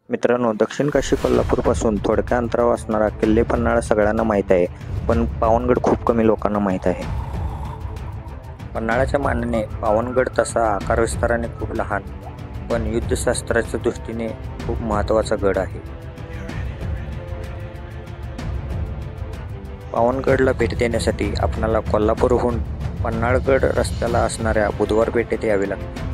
मित्रांनो, दक्षिण काशी कोल्हापूरपासून थोडक्या अंतरावर असणारा किल्ले पन्हाळा सगळ्यांना माहीत आहे, पण पावनगड खूप कमी लोकांना माहीत आहे. पन्हाळ्याच्या मानाने पावनगड तसा आकार विस्ताराने खूप लहान, पण युद्धशास्त्राच्या दृष्टीने खूप महत्त्वाचा गड आहे. पावनगडला भेट देण्यासाठी आपणाला कोल्हापूरहून पन्हाळगड रस्त्याला असणाऱ्या बुधवार पेठेत यावे लागते.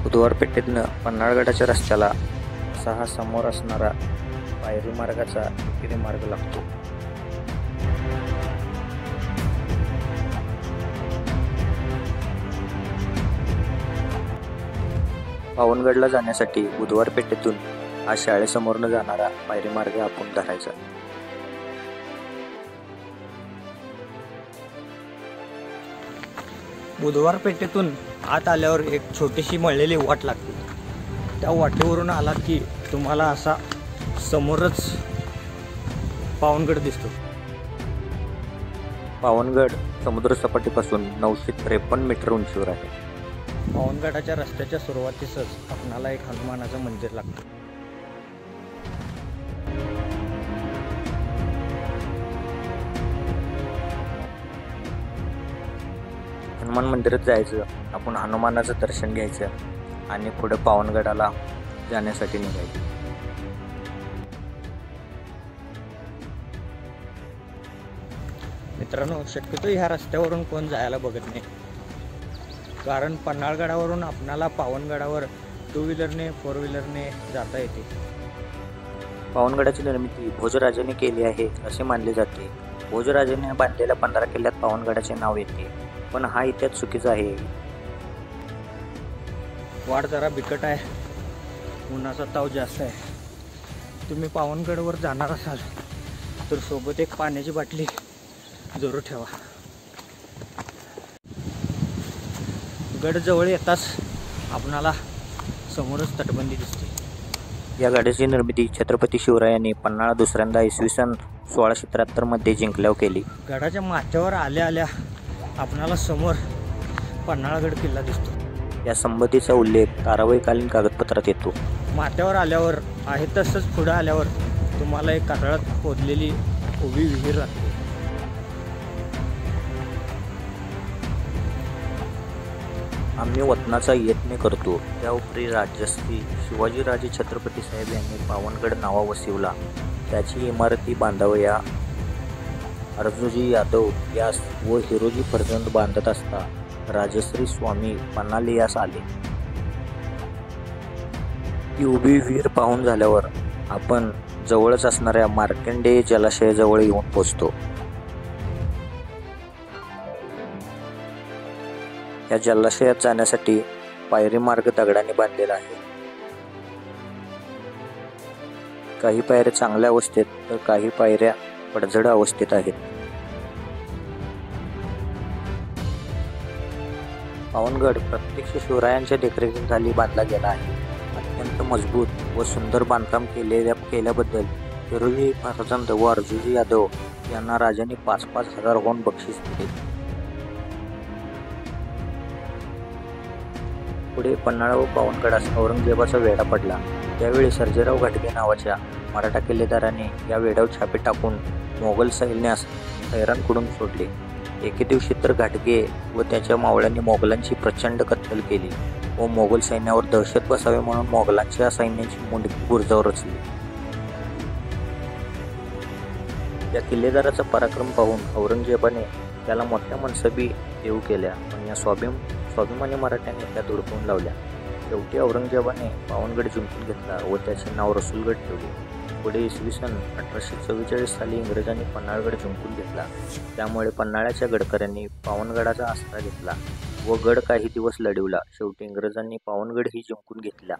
बुधवार पेठेतनं पन्हाळगडाच्या रस्त्याला असा हा समोर असणारा पायरी मार्गाचा एकेरी मार्ग लागतो. पावनगडला जाण्यासाठी बुधवार पेठेतून हा शाळेसमोरनं जाणारा पायरी मार्ग आपण धरायचा. बुधवार पेठेतून आत आल्यावर एक छोटीशी मळलेली वाट लागते. त्या वाटेवरून आलात की तुम्हाला असा समोरच पावनगड दिसतो. पावनगड समुद्रसपाटीपासून 953 मीटर उंचीवर आहे. पावनगडाच्या रस्त्याच्या सुरुवातीसच आपणाला एक हनुमानाचं मंदिर लागतं. हनुमान मंदिरात जायचं, आपण हनुमानाचं दर्शन घ्यायचं आणि पुढे पावनगडाला जाण्यासाठी निघायचं. मित्रांनो, शक्यतो ह्या रस्त्यावरून कोण जायला बघत नाही, कारण पन्हाळगडावरून आपणाला पावनगडावर 2 व्हीलरने 4 व्हीलरने जाता येते. पावनगडाची निर्मिती भोजराजाने केली आहे असे मानले जाते. भोजराजाने बांधलेल्या 15 किल्ल्यात पावनगडाचे नाव येते, पण हा इतिहास चुकीचा आहे. वाट जरा बिकट आहे, उन्हाचा ताव जास्त आहे. तुम्ही पावनगडवर जाणार असाल तर सोबत एक पाण्याची बाटली जरूर ठेवा. गड जवळ येताच आपणाला समोरच तटबंदी दिसते. या गडाची निर्मिती छत्रपती शिवरायांनी पन्हाळा दुसऱ्यांदा इसवी सन 1673 मध्ये जिंकल्यावर केली. गडाच्या माथ्यावर आल्या आल्या आपणाला समोर पन्हाळगड किल्ला दिसतो. या संबंधीचा उल्लेख ताराबाईकालीन कागदपत्रात येतो. माथ्यावर आल्यावर आहे तसंच पुढे आल्यावर तुम्हाला एक कातळात खोदलेली उभी विहीर लागते. आम्ही वतनाचा यत्न करतो. त्या उपरी राजश्री शिवाजीराजे छत्रपती साहेब यांनी पावनगड नावा वसिवला. त्याची इमारती बांधावया अर्जुजी यादव यास व हिरोजी फर्जंद बांधत असता राजश्री स्वामी पन्हाळ्यास आले. ती उभी विहीर पाहून झाल्यावर आपण जवळच असणाऱ्या मार्कंडेय जलाशयाजवळ येऊन पोचतो. या जलाशयात जाण्यासाठी पायरी मार्ग दगडाने बांधलेला आहे. काही पायऱ्या चांगल्या अवस्थेत तर काही पायऱ्या पडझड अवस्थेत आहेत. पावनगड प्रत्यक्ष शिवरायांच्या देखरेखीखाली बांधला गेला आहे. अत्यंत मजबूत व सुंदर बांधकाम केल्याबद्दल हिरोजी फर्जंद व अर्जुजी यादव यांना राजांनी 5,000 हजार बक्षीस दिले. पुढे पन्हाळा व पावनगडास औरंगजेबाचा वेढा पडला. त्यावेळी सर्जेराव घाटगे नावाच्या मराठा किल्लेदाराने या वेढ्यावर छापे टाकून मोगल सैन्यास हैराणकडून सोडले. एके दिवशी तर घाटगे व त्याच्या मावळ्यांनी मोगलांची प्रचंड कत्तल केली व मोगल सैन्यावर दहशत बसावे म्हणून मोगलांच्या सैन्याची मुंडकी बुरजावर रचली. या किल्लेदाराचा पराक्रम पाहून औरंगजेबाने त्याला मोठ्या मनसबी देऊ केल्या, पण या स्वाभिमानी मराठ्याने त्या धुडकवून लावल्या. शेवटी औरंगजेबाने पावनगड जिंकून घेतला व त्याचे नाव रसूलगड ठेवले. पुढे इसवी सन 1844 साली इंग्रजांनी पन्हाळगड जिंकून घेतला. त्यामुळे पन्हाळ्याच्या गडकऱ्यांनी पावनगडाचा आसरा घेतला व गड काही दिवस लढविला. शेवटी इंग्रजांनी पावनगडही जिंकून घेतला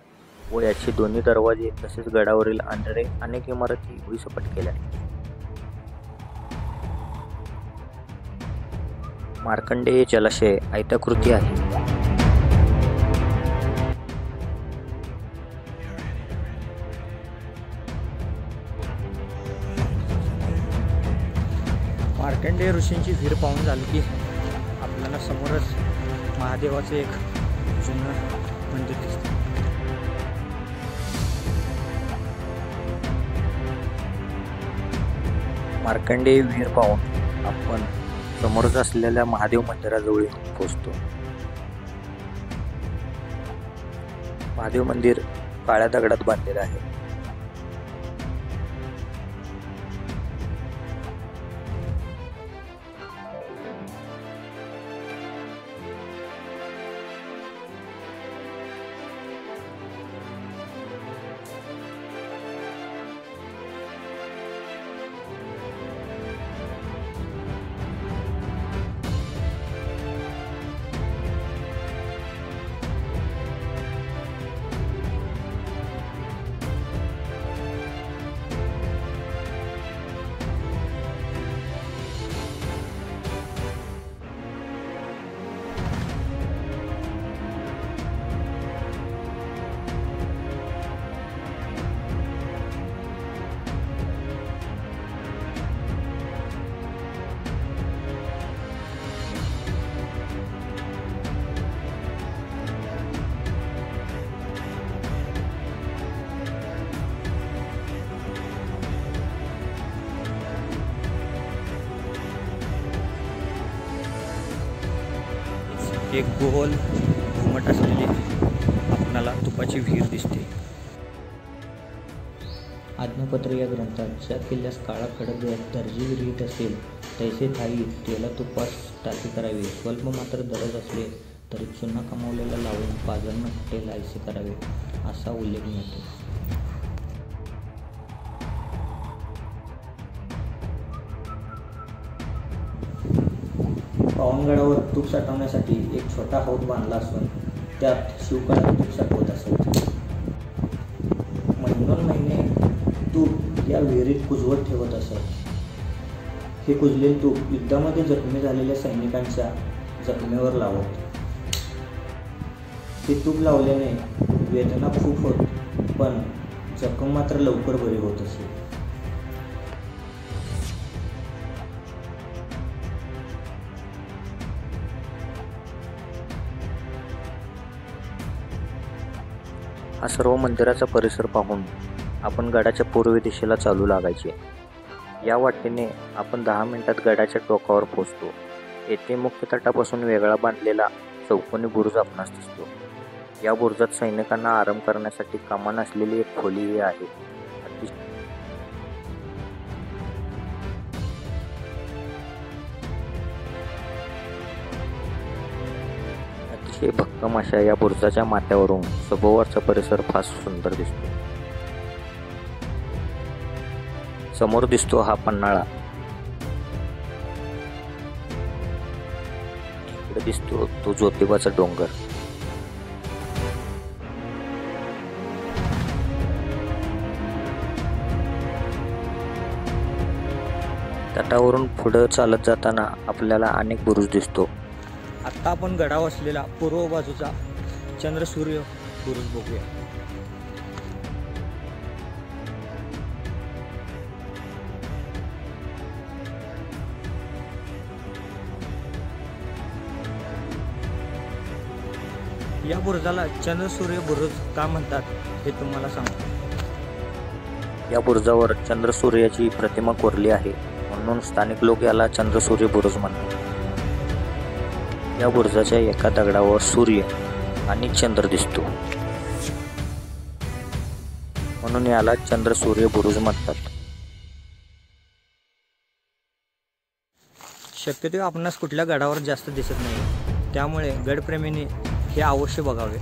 व याचे दोन्ही दरवाजे तसेच गडावरील अनेक इमारती भुईसपाट केल्या. मार्कंडेय जलाशय आयताकृती आहे. मार्कंडेय ऋषींची विहीर पाहून झाली की आपल्याला समोरच महादेवाचं एक जुनं मंदिर दिसतं. मार्कंडेय विहीर पाहून आपण समोरच असलेल्या महादेव मंदिराजवळ पोहोचतो. महादेव मंदिर काळ्या दगडात बांधलेलं आहे. एक गोल घुमट असलेली आपणाला तुपाची विहीर दिसते. आज्ञापत्र या ग्रंथात ज्या किल्ल्यास काळा खडक दर्जी विरहित असेल तैसे थाई तेला तुपास टाकी करावी. स्वल्प मात्र दरज असले तरी चुना कमावलेला लावून पाजरणं फुटेल ऐसे करावे असा उल्लेख मिळतो. पावनगडावर तूप साठवण्यासाठी एक छोटा हौद बांधला असून त्यात शिवकाळात तूप साठवत असत. महिने तूप या विहिरीत कुजवत ठेवत असत. हे कुजलेले तूप युद्धामध्ये जखमी झालेल्या सैनिकांच्या जखमेवर लावत. हे तूप लावल्याने वेदना खूप होत पण जखम मात्र लवकर बरी होत असे. हा सर्व मंदिराचा परिसर पाहून आपण गडाच्या पूर्व दिशेला चालू लागायचे. या वाटेने आपण 10 मिनिटात गडाच्या टोकावर पोहोचतो. येथे मुख्य तटापासून वेगळा बांधलेला चौकोनी बुरुज आपणास दिसतो. या बुरुजात सैनिकांना आराम करण्यासाठी कमान असलेली एक खोलीही आहे. अतिशय भक्कम अशा या बुरुजाच्या माथ्यावरून सभोवरचा परिसर फार सुंदर दिसतो. समोर दिसतो हा पन्हाळा. इकडे दिसतो तो ज्योतिबाचा डोंगर. तटावरून पुढे चालत जाताना आपल्याला अनेक बुरुज दिसतो. आत्ता आपण गडावर असलेला पूर्व बाजूचा चंद्रसूर्य बुरुज बघूया. या बुरुजाला चंद्रसूर्य बुरुज का म्हणतात हे तुम्हाला सांगतो. या बुरुजावर चंद्रसूर्याची प्रतिमा कोरली आहे म्हणून स्थानिक लोक याला चंद्रसूर्य बुरुज म्हणतात. या बुरुजाच्या एका दगडावर सूर्य आणि चंद्र दिसतो म्हणून याला चंद्रसूर्य बुरुज म्हणतात. शक्यतो आपणास कुठल्या गडावर जास्त दिसत नाही, त्यामुळे गडप्रेमींनी हे अवश्य बघावे.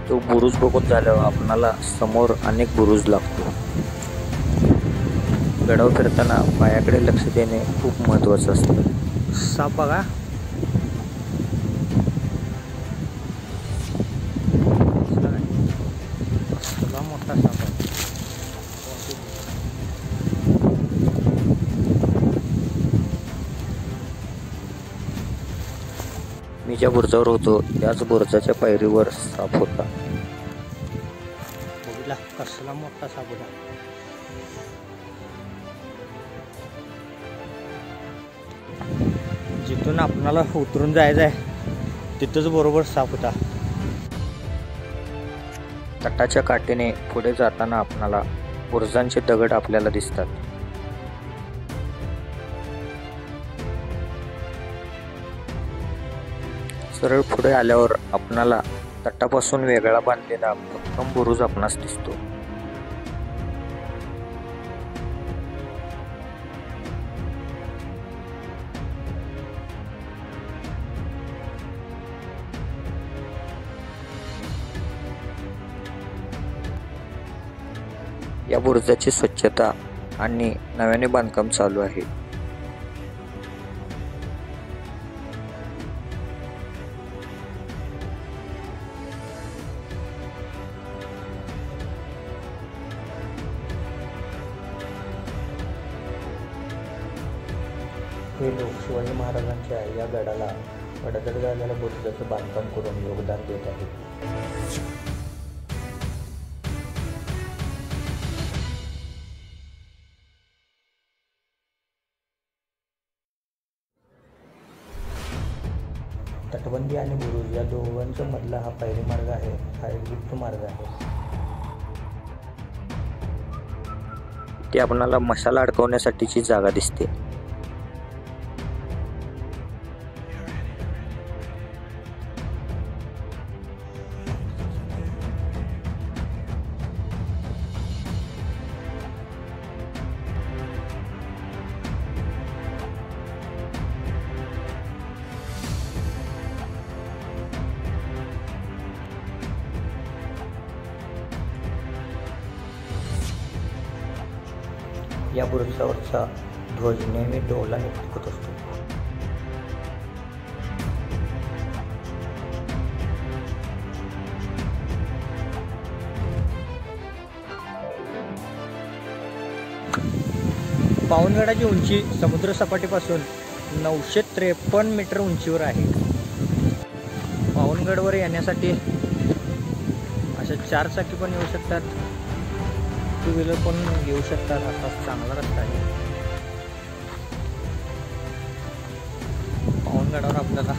तो बुरुज बघून झाल्यावर आपणाला समोर अनेक बुरुज लागतो. गडावर फिरताना पायाकडे लक्ष देणे खूप महत्त्वाचं असतं. साप बघा. मोठा साप आहे. ज्या बुरुजावर होतो त्याच बुरुजाच्या पायरीवर साप होता. बघितला कसला मोठा साप होता. जिथून आपणाला उतरून जायचं आहे तिथंच बरोबर साप होता. तटाच्या काठीने पुढे जाताना आपणाला बुरुजांचे दगड आपल्याला दिसतात. सरळ पुढे आल्यावर आपणाला तटापासून वेगळा बांधलेला भक्कम बुरुज आपणास दिसतो. या बुरुजाची स्वच्छता आणि नव्याने बांधकाम चालू आहे. हे लोक शिवाजी महाराजांच्या या गडाला पडझड झालेल्या बुरुजाचं बांधकाम करून योगदान देत आहेत. तटबंदी आणि बुरुज या दोघांच्या मधला हा पायरी मार्ग आहे. हा एक गुप्त मार्ग आहे. इथे आपणाला मशाला अडकवण्यासाठीची जागा दिसते. या बुरुजावरचा ध्वज नेहमी डौलाने फडकत असतो. पावनगडाची उंची समुद्र सपाटीपासून 953 मीटर उंचीवर आहे. पावनगडवर येण्यासाठी अशा 4 चाकी पण येऊ शकतात, 2 व्हीलर पण येऊ शकतात. असा चांगला रस्ता आहे. पावनगडावर आपल्याला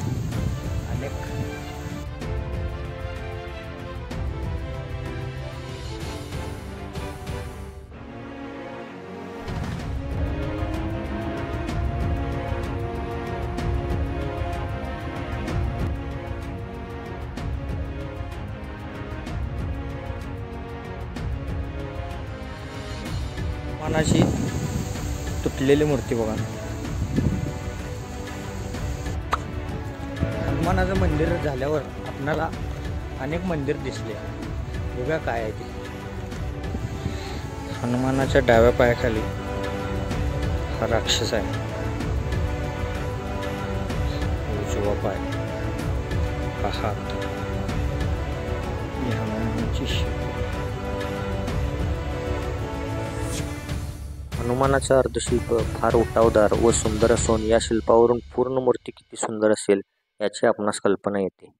अनेक हनुमानाची तुटलेली मूर्ती बघा. हनुमानाचं मंदिर झाल्यावर आपणाला अनेक मंदिर दिसले. बघा काय आहे ते. हनुमानाच्या डाव्या पायाखाली हा राक्षस आहे. उजवा पाय, हा हात, ही हनुमानाची शिप. हनुमानाचा अर्धशिल्प फार उठावदार व सुंदर असून या शिल्पावरून पूर्ण मूर्ती किती सुंदर असेल याची आपणास कल्पना येते.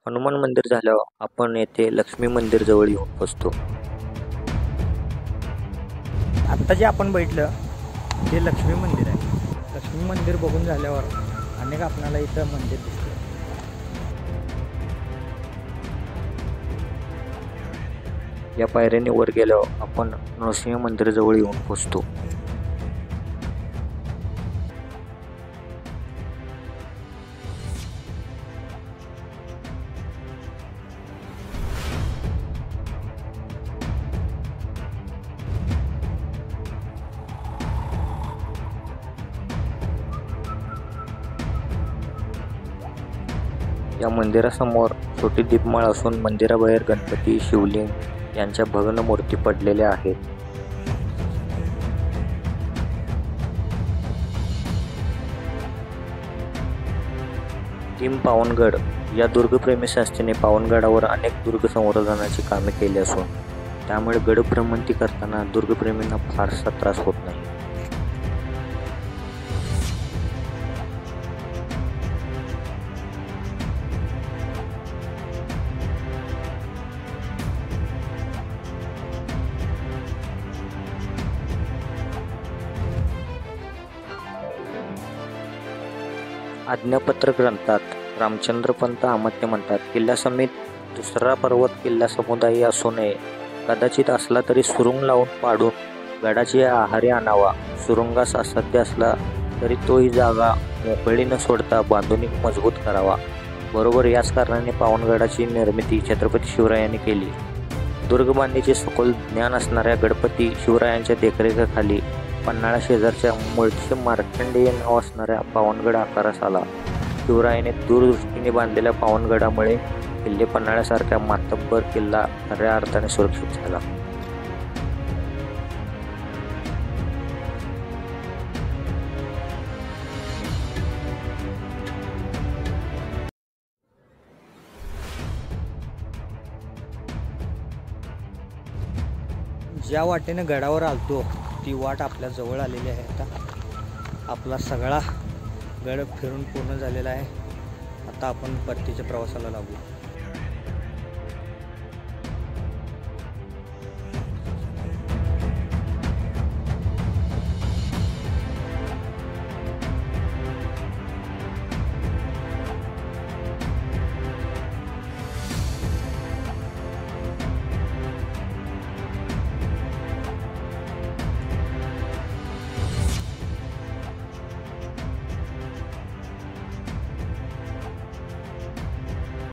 हनुमान मंदिर झाल्यावर आपण येथे लक्ष्मी मंदिर जवळ येऊन पोहोचतो. आत्ता जे आपण बैठलं ते लक्ष्मी मंदिर आहे. लक्ष्मी मंदिर बघून झाल्यावर अनेक आपल्याला इथं मंदिर दिसतं. या पायऱ्याने वर गेल्यावर आपण नृसिंह मंदिर जवळ येऊन पोहोचतो. या मंदिरासमोर छोटी दीपमाळ असून मंदिराबाहेर गणपती, शिवलिंग यांच्या भग्न मूर्ती पडलेल्या आहेत. टीम पावनगड या दुर्गप्रेमी संस्थेने पावनगडावर अनेक दुर्ग संवर्धनाची कामे केली असून त्यामुळे गड भ्रमंती करताना दुर्गप्रेमींना फारसा त्रास होत नाही. आज्ञापत्र ग्रंथात रामचंद्रपंत अमात्य म्हणतात, किल्ल्यासमेत दुसरा पर्वत किल्ला समुदायी असू नये. कदाचित असला तरी सुरुंग लावून पाडून गडाची आहारी आणावा. सुरुंगास असाध्य असला तरी तोही जागा मोकळी न सोडता बांधून मजबूत करावा. बरोबर याच कारणाने पावनगडाची निर्मिती छत्रपती शिवरायांनी केली. दुर्गबांधणीचे सखोल ज्ञान असणाऱ्या गणपती शिवरायांच्या देखरेखीखाली पन्हाळा शेजारच्या मूळचे मार्कंडेय नाव असणाऱ्या पावनगड आकारास आला. शिवरायाने दूरदृष्टीने बांधलेल्या पावनगडामुळे किल्ले पन्हाळ्यासारख्या मातब्बर किल्ला खऱ्या अर्थाने सुरक्षित झाला. ज्या वाटेने गडावर आलतो ती वाट आपल्या जवळ आलेली आहे. आता आपला सगळा गड फिरून पूर्ण झालेला आहे. आता आपण परतीच्या प्रवासाला लागू.